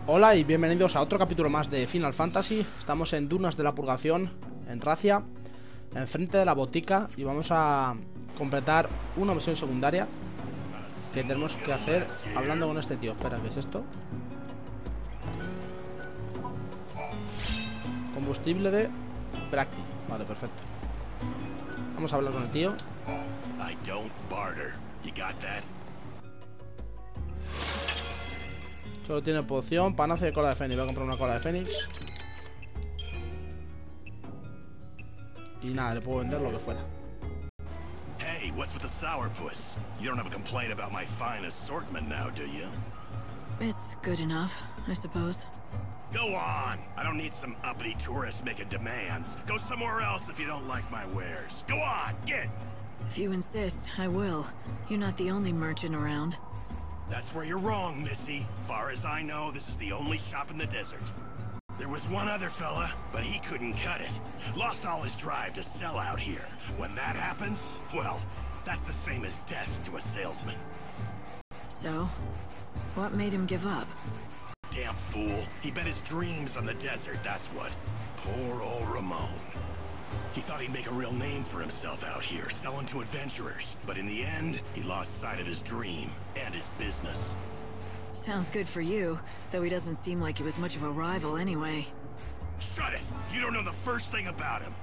Hola y bienvenidos a otro capítulo más de Final Fantasy. Estamos en Dunas de la Purgación, en Racia, enfrente de la botica, y vamos a completar una misión secundaria que tenemos que hacer hablando con este tío. Espera, ¿qué es esto? Combustible de Bracti. Vale, perfecto. Vamos a hablar con el tío. Solo tiene poción, panace de cola de fénix. Voy a comprar una cola de fénix. Y nada, le puedo vender lo que fuera. Hey, what's with the sourpuss? You don't have a complaint about my fine assortment now, do you? It's good enough, I suppose. Go on! I don't need some uppity tourists making demands. Go somewhere else if you don't like my wares. Go on, get! If you insist, I will. You're not the only merchant around. That's where you're wrong, Missy. Far as I know, this is the only shop in the desert. There was one other fella, but he couldn't cut it. Lost all his drive to sell out here. When that happens, well, that's the same as death to a salesman. So, what made him give up? Damn fool. He bet his dreams on the desert, that's what. Poor old Ramon. He thought he'd make a real name for himself out here, selling to adventurers. But in the end, he lost sight of his dream and his business. Sounds good for you, though he doesn't seem like he was much of a rival anyway. Shut it! You don't know the first thing about him!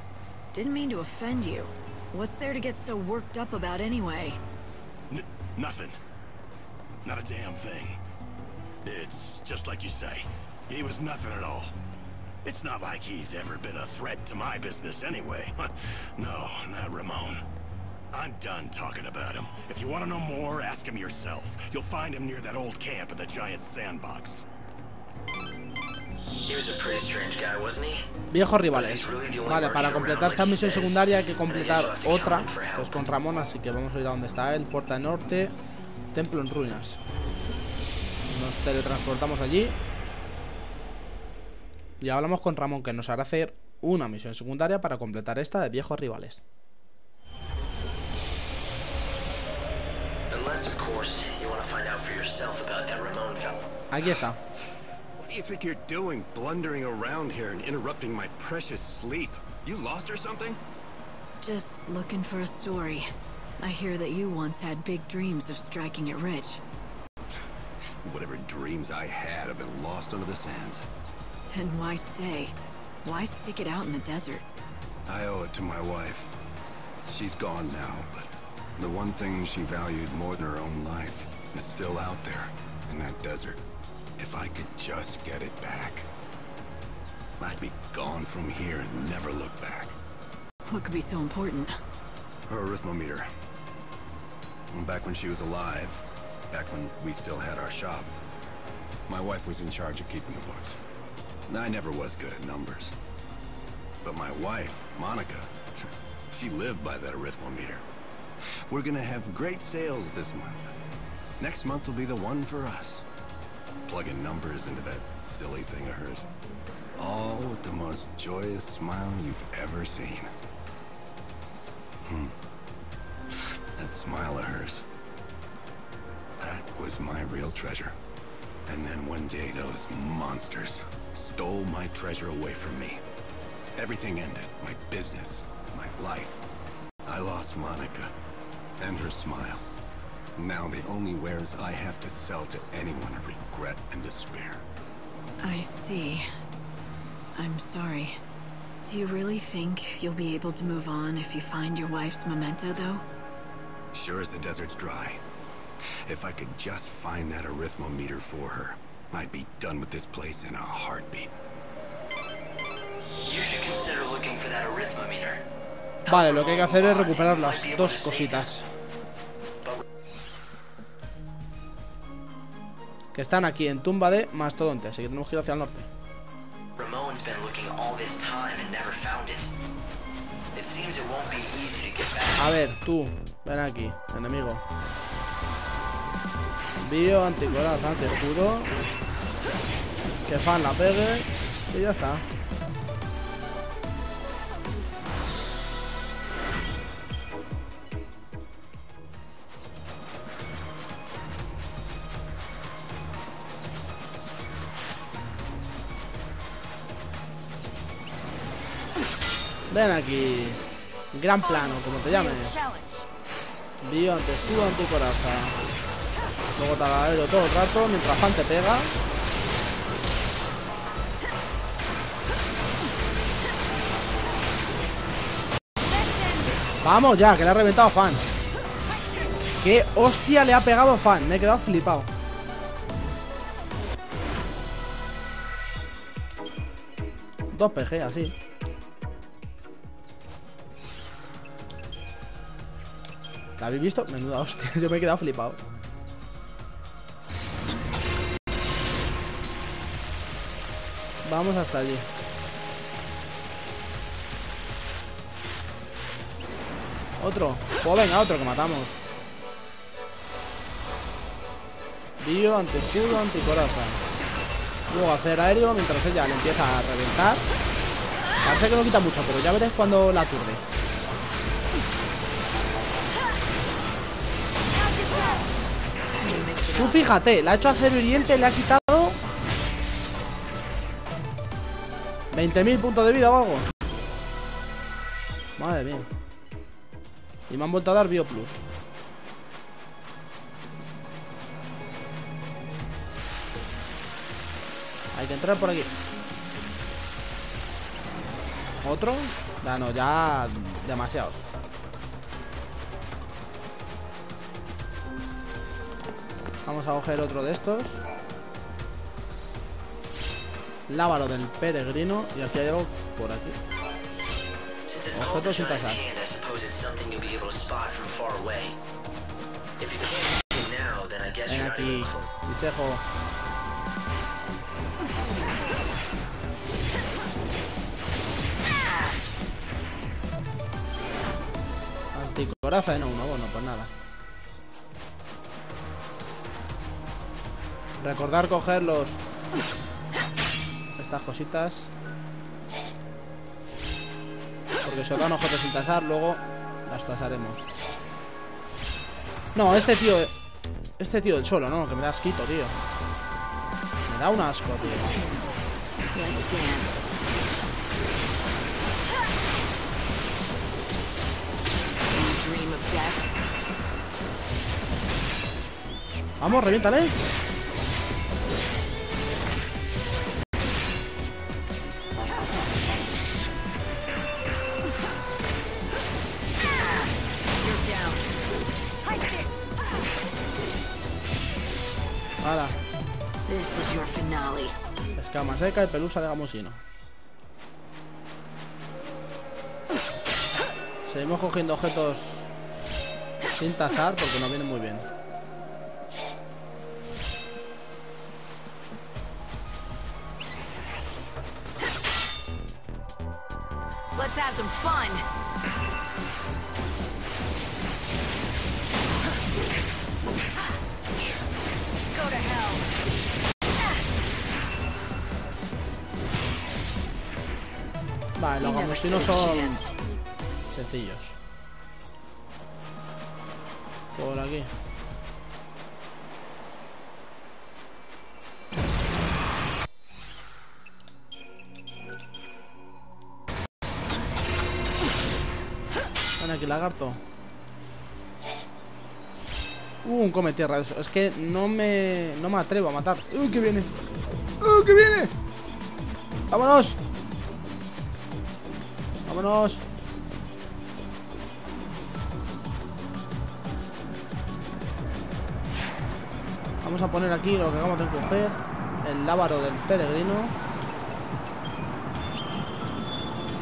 Didn't mean to offend you. What's there to get so worked up about anyway? Nothing. Not a damn thing. It's just like you say. He was nothing at all. It's not like he'd ever been a threat to my business anyway. No, not Ramon. I'm done talking about him. If you want to know more, ask him yourself. You'll find him near that old camp in the giant sandbox. He was a pretty strange guy, wasn't he? Viejos rivales. Vale, para completar esta misión secundaria hay que completar otra, que es con Ramón, así que vamos a ir a donde está él. Puerta Norte, templo en ruinas. Nos teletransportamos allí y hablamos con Ramón, que nos hará hacer una misión secundaria para completar esta de viejos rivales. Aquí está. What do you think you're doing, blundering around here and interrupting my precious sleep? You lost or something? Just looking for a story. I hear that you once had big dreams of striking it rich. Whatever dreams I had have been lost under the sands. Then why stay? Why stick it out in the desert? I owe it to my wife. She's gone now, but the one thing she valued more than her own life is still out there in that desert. If I could just get it back, I'd be gone from here and never look back. What could be so important? Her arithmometer. Back when she was alive, back when we still had our shop, my wife was in charge of keeping the books. I never was good at numbers. But my wife, Monica, she lived by that arithmometer. We're gonna have great sales this month. Next month will be the one for us. Plugging numbers into that silly thing of hers. All with the most joyous smile you've ever seen. That smile of hers. That was my real treasure. And then one day those monsters stole my treasure away from me. Everything ended. My business, my life. I lost Monica and her smile. Now the only wares I have to sell to anyone are regret and despair. I see. I'm sorry. Do you really think you'll be able to move on if you find your wife's memento, though? Sure as the desert's dry. If I could just find that arithmometer for her, I'd be done with this place in a heartbeat. You should consider looking for that arithmometer. Vale, lo que hay que hacer es recuperar las dos cositas que están aquí en tumba de mastodonte, así que tenemos que ir hacia el norte. A ver, tú, ven aquí, enemigo. Envío, anticoraz, anti-escudo. Que fan la pegue y ya está. Ven aquí. Gran plano, como te llames. Bio ante escudo ante coraza. Luego te agarro todo el rato mientras Fan te pega. Vamos ya, que le ha reventado Fan. Qué hostia le ha pegado Fan. Me he quedado flipado. Dos PG así. ¿La habéis visto? Menuda hostia. Yo me he quedado flipado. Vamos hasta allí. Otro. Pues venga, otro que matamos. Bio, ante escudo, ante coraza. Luego hacer aéreo mientras ella le empieza a reventar. Parece que no quita mucho, pero ya veréis cuando la aturde. Tú fíjate, la ha hecho acero hiriente, le ha quitado 20.000 puntos de vida o algo. Madre mía. Y me han vuelto a dar Bio Plus. Hay que entrar por aquí. ¿Otro? Ya no, ya demasiados. Vamos a coger otro de estos. Lávalo del peregrino. Y aquí hay algo por aquí. Objetos sin tasar. Ven aquí, bichejo. Anticoraza en uno, bueno, pues nada. Recordar coger estas cositas. Porque si os dan objetos sin tasar, luego las tasaremos. No, este tío del solo, ¿no? Que me da asquito, tío. Me da un asco, tío. Vamos, reviéntale. Hala. Escama seca y pelusa de gamosino. Seguimos cogiendo objetos sin tasar porque nos vienen muy bien. Let's have some fun. Go to hell. Vale, los gamosinos son sencillos. Por aquí. Ven aquí, lagarto. Un come tierra. Es que no me atrevo a matar. ¡Uy, que viene! ¡Uy, que viene! ¡Vámonos! ¡Vámonos! Vamos a poner aquí lo que acabamos de coger. El lábaro del peregrino.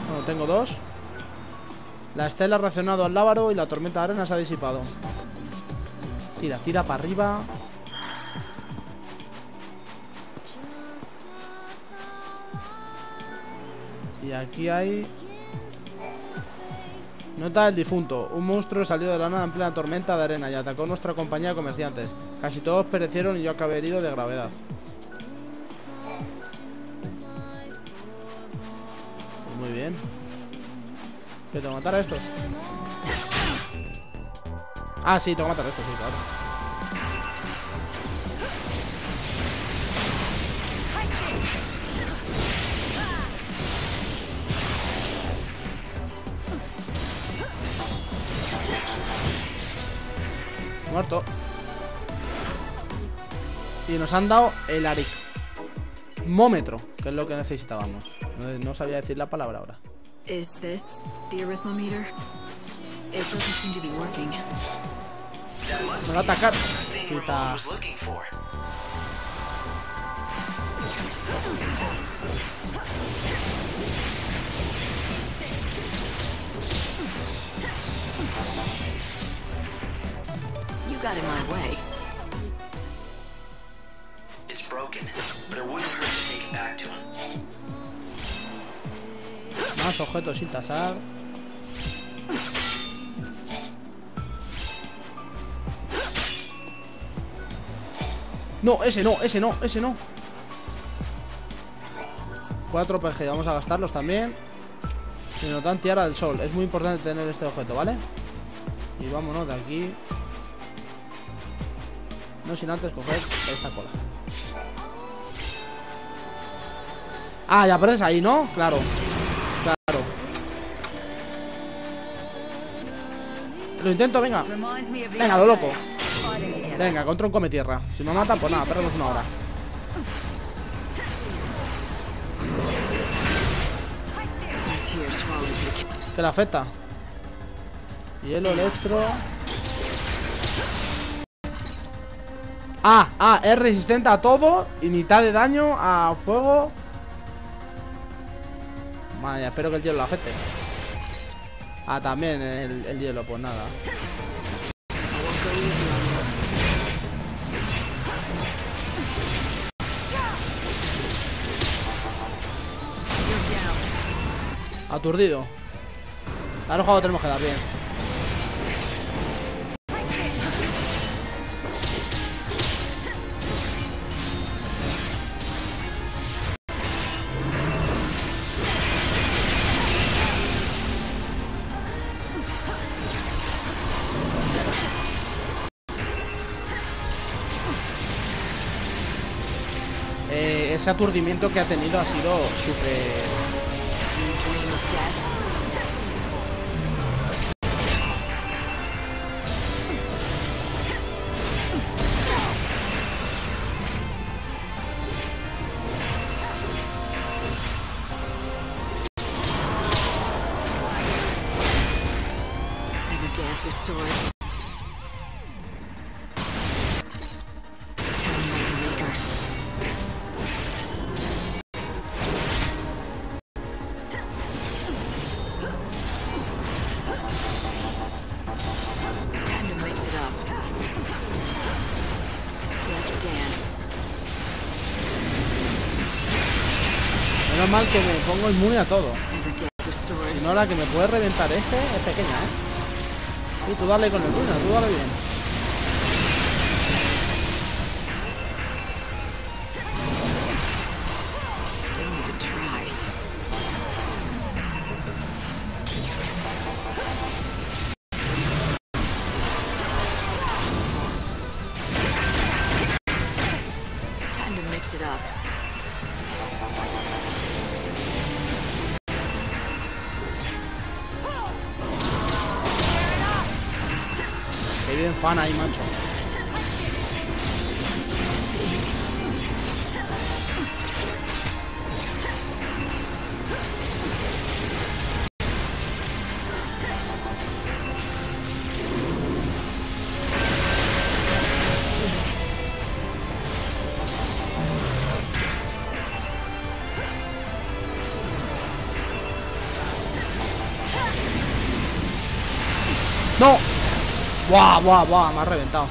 Bueno, tengo dos. La estela ha reaccionado al lábaro y la tormenta de arena se ha disipado. Tira, tira para arriba. Y aquí hay... Nota del difunto. Un monstruo salió de la nada en plena tormenta de arena y atacó nuestra compañía de comerciantes. Casi todos perecieron y yo acabé herido de gravedad. Muy bien. ¿Qué tengo que matar a estos? Ah, sí, tengo que matar a estos, sí, claro. Muerto. Y nos han dado el aritmómetro, que es lo que necesitábamos. No sabía decir la palabra ahora. Is this the arithmometer? It doesn't seem to be working. Me va a atacar. Thing Quita. Ramon was looking for. You got in my way. It's broken, but it wouldn't hurt to take it back to him. Más objetos sin tasar. No, ese no, ese no, ese no. 4 PG, vamos a gastarlos también. Y nos dan tiara del sol. Es muy importante tener este objeto, ¿vale? Y vámonos de aquí. No sin antes coger esta cola. Ah, ya apareces ahí, ¿no? Claro. Claro. Lo intento, venga. Venga, lo loco. Venga, contra un come tierra. Si me mata, pues nada, perdemos una hora. ¿Qué le afecta? Hielo, electro. Es resistente a todo. Y mitad de daño a fuego. Vaya, espero que el hielo lo afecte. También el hielo, pues nada. Aturdido. Ahora el juego tenemos que dar bien. Ese aturdimiento que ha tenido ha sido súper... Menos mal que me pongo inmune a todo. Si no, la que me puede reventar es pequeña, ¿eh? Y tú dale con el Dunas, tú dale bien. Qué bien fan ahí, macho. ¡No! ¡Buah, buah, buah! Me ha reventado.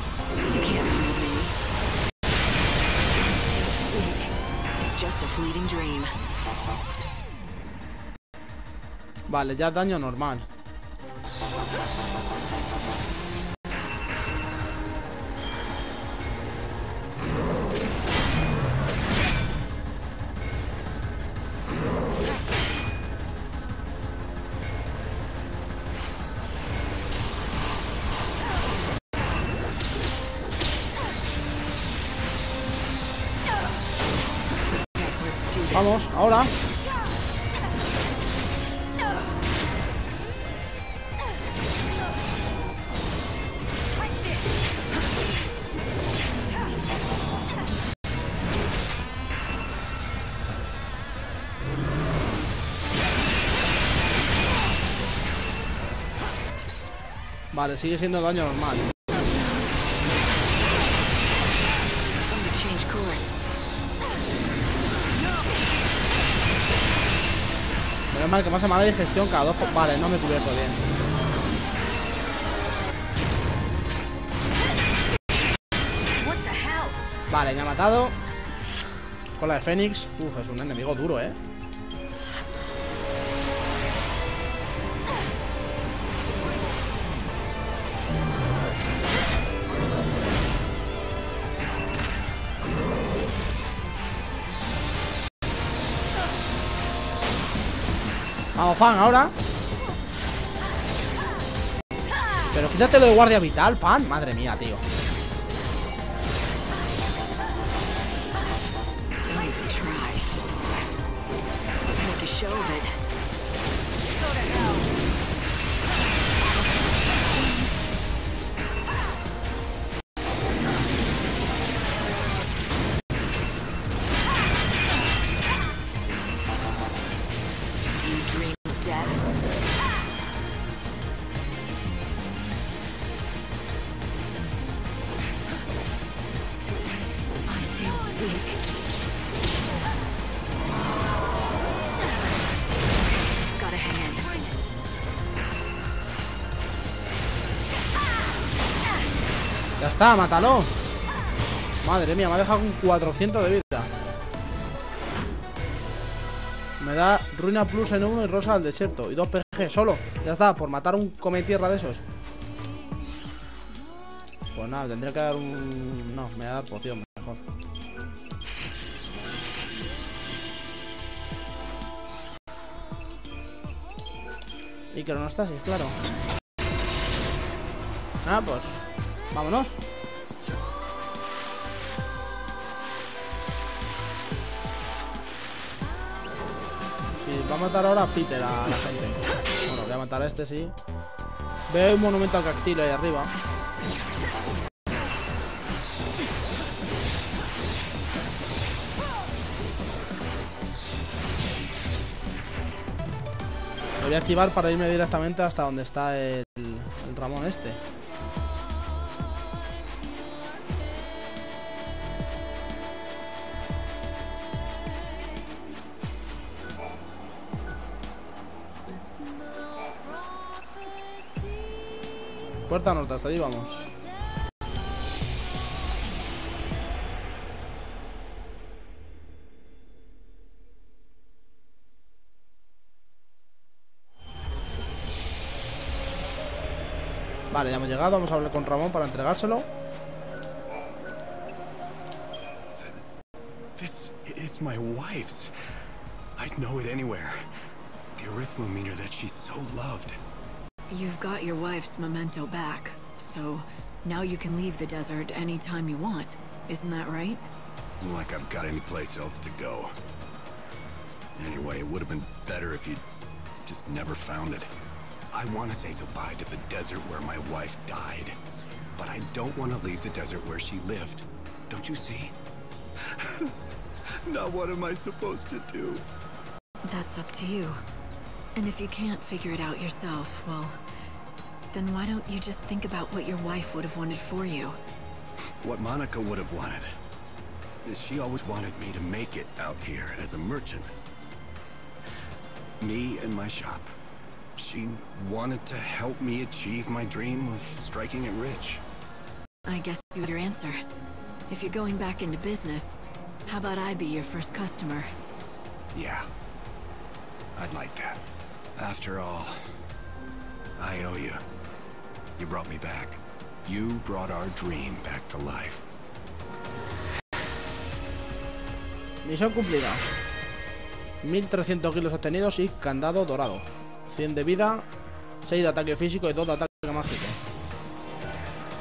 Vale, ya daño normal. Vamos, ahora. Vale, sigue siendo daño normal. Menos mal que me hace mala digestión cada 2. Vale, no me he cubierto bien. Vale, me ha matado. Con la de Fénix. Uf, es un enemigo duro, Vamos, Fan, ahora. Pero quítate lo de guardia vital, Fan. Madre mía, tío. Ya está, mátalo. Madre mía, me ha dejado con 400 de vida. Me da ruina plus en 1 y rosa al desierto. Y 2 PG solo. Ya está, por matar un come tierra de esos. Pues nada, tendría que dar un... No, me voy a dar poción mejor. Y cronostasis, claro. Ah, pues... vámonos. Sí, va a matar ahora a Peter, a la gente. Bueno, voy a matar a este, sí. Veo un monumento al cactilo ahí arriba. Lo voy a activar para irme directamente hasta donde está el Ramón este. Puerta norte, hasta allí vamos. Vale, ya hemos llegado, vamos a hablar con Ramón para entregárselo. This is my wife's. I'd know it anywhere. The arithmometer that she so loved. You've got your wife's memento back, so now you can leave the desert anytime you want. Isn't that right? Like I've got any place else to go. Anyway, it would have been better if you'd just never found it. I want to say goodbye to the desert where my wife died, but I don't want to leave the desert where she lived. Don't you see? Now what am I supposed to do? That's up to you. And if you can't figure it out yourself, well, then why don't you just think about what your wife would have wanted for you? What Monica would have wanted is she always wanted me to make it out here as a merchant. Me and my shop. She wanted to help me achieve my dream of striking it rich. I guess you have your answer. If you're going back into business, how about I be your first customer? Yeah, I'd like that. After all, I owe you. You brought me back. You brought our dream back to life. Misión cumplida. 1300 kilos obtenidos y candado dorado. 100 de vida, 6 de ataque físico y 2 de ataque mágico.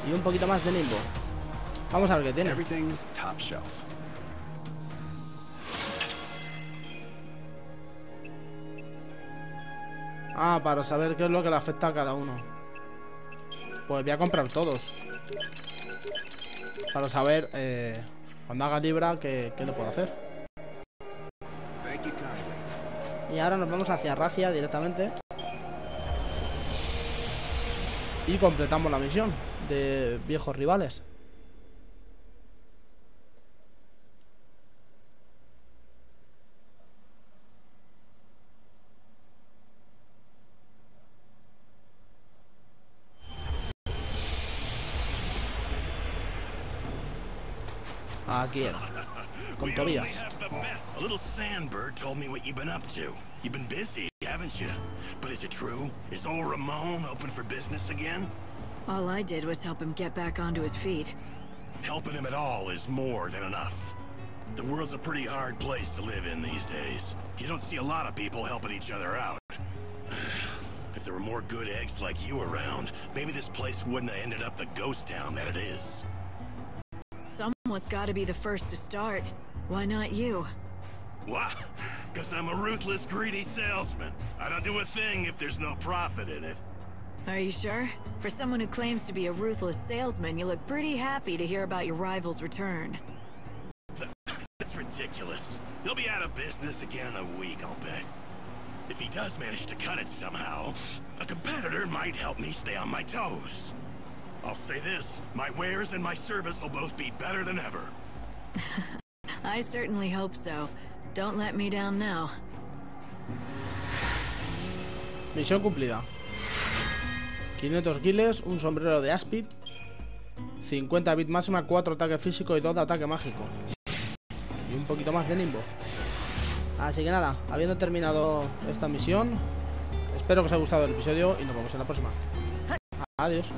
Y un poquito más de limbo. Vamos a ver qué tiene. Everything's top shelf. Ah, para saber qué es lo que le afecta a cada uno. Pues voy a comprar todos. Para saber cuando haga libra qué le puedo hacer. Y ahora nos vamos hacia Racia directamente. Y completamos la misión de viejos rivales. Aquí era, con Tobías. A little sandbird told me what you've been up to. You've been busy, haven't you? But is it true? Is old Ramon open for business again? All I did was help him get back onto his feet. Helping him at all is more than enough. The world's a pretty hard place to live in these days. You don't see a lot of people helping each other out. If there were more good eggs like you around, maybe this place wouldn't have ended up the ghost town that it is. Someone's got to be the first to start. Why not you? Why? Because I'm a ruthless, greedy salesman. I don't do a thing if there's no profit in it. Are you sure? For someone who claims to be a ruthless salesman, you look pretty happy to hear about your rival's return. That's ridiculous. He'll be out of business again in a week, I'll bet. If he does manage to cut it somehow, a competitor might help me stay on my toes. I'll say this, my wares and my service will both be better than ever. I certainly hope so. Don't let me down now. Misión cumplida. 500 kills, un sombrero de Aspid, 50 bit máxima, 4 ataque físico y 2 de ataque mágico. Y un poquito más de Nimbo. Así que nada, habiendo terminado esta misión, espero que os haya gustado el episodio y nos vemos en la próxima. Adiós.